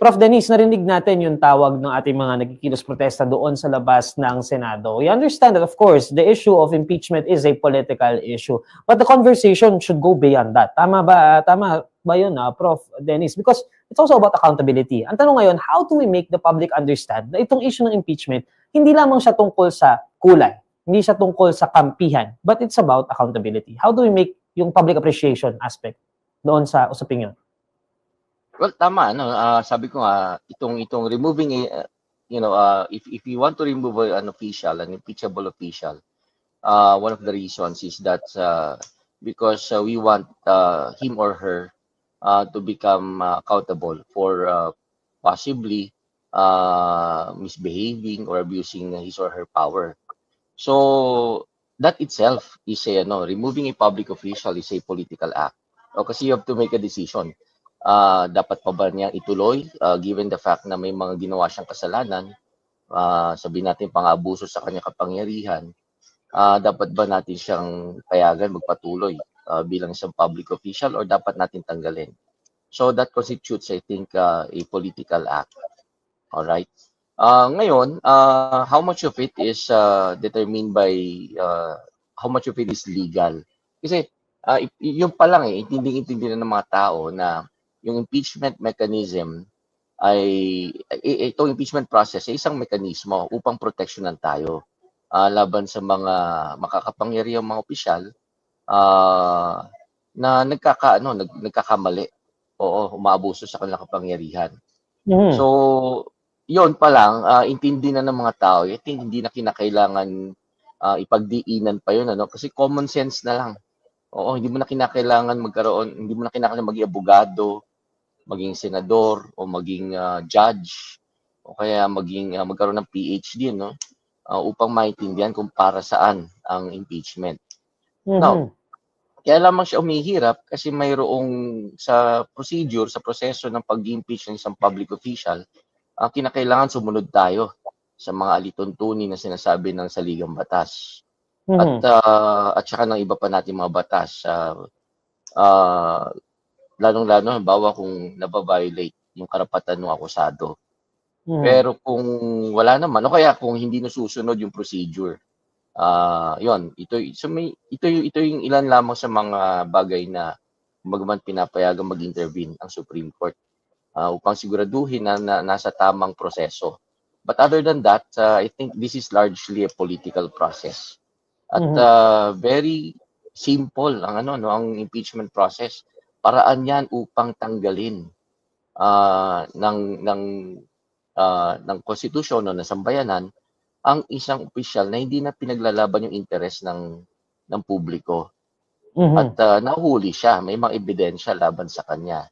Prof. Denise, narinig natin yung tawag ng ating mga nagkikilos protesta doon sa labas ng Senado. We understand that, of course, the issue of impeachment is a political issue. But the conversation should go beyond that. Tama ba yun, Prof. Denise? Because it's also about accountability. Ang tanong ngayon, how do we make the public understand na itong issue ng impeachment, hindi lamang siya tungkol sa kulay, hindi siya tungkol sa kampihan, but it's about accountability. How do we make yung public appreciation aspect doon sa usaping yun? Well, tama, no? Sabi ko nga, itong removing if you want to remove an impeachable official, one of the reasons is that because we want him or her to become accountable for possibly misbehaving or abusing his or her power. So that itself is removing a public official is a political act. Kasi you have to make a decision. Dapat pa ba niyang ituloy given the fact na may mga ginawa siyang kasalanan, sabihin natin pang-abuso sa kanyang kapangyarihan, dapat ba natin siyang payagan magpatuloy bilang isang public official or dapat natin tanggalin? So that constitutes, I think, a political act. All right. Ngayon, how much of it is determined by how much of it is legal? Kasi yung pa lang intindi na ng mga tao na yung impeachment mechanism itong impeachment process ay isang mekanismo upang proteksyonan tayo laban sa mga makakapangyarihang mga opisyal na nagkakamali o umaabuso sa kanilang kapangyarihan. So, yon pa lang, intindi na ng mga tao, hindi na kinakailangan ipagdiinan pa yun, kasi common sense na lang. Hindi mo na kinakailangan maging abogado, maging senador, o maging judge, o kaya magkaroon ng PhD, upang maintindihan kung para saan ang impeachment. Now, kaya lamang siya umihirap kasi mayroong sa proseso ng pag-impeach ng isang public official, kinakailangan sumunod tayo sa mga alituntunin na sinasabi ng saligang batas. At saka ng iba pa natin mga batas, lalong-lalo halimbawa kung nababiolate yung karapatan ng akusado. Pero kung wala naman, o kaya kung hindi nasusunod yung procedure, ito yung ilan lamang sa mga bagay na magaman pinapayagan mag-intervene ang Supreme Court upang siguraduhin na nasa tamang proseso. But other than that, I think this is largely a political process. At very simple ang impeachment process. Paraan yan upang tanggalin ng konstitusyon o ng sambayanan ang isang opisyal na hindi na pinaglalaban yung interes ng publiko. At nahuli siya, may mga ebidensya laban sa kanya.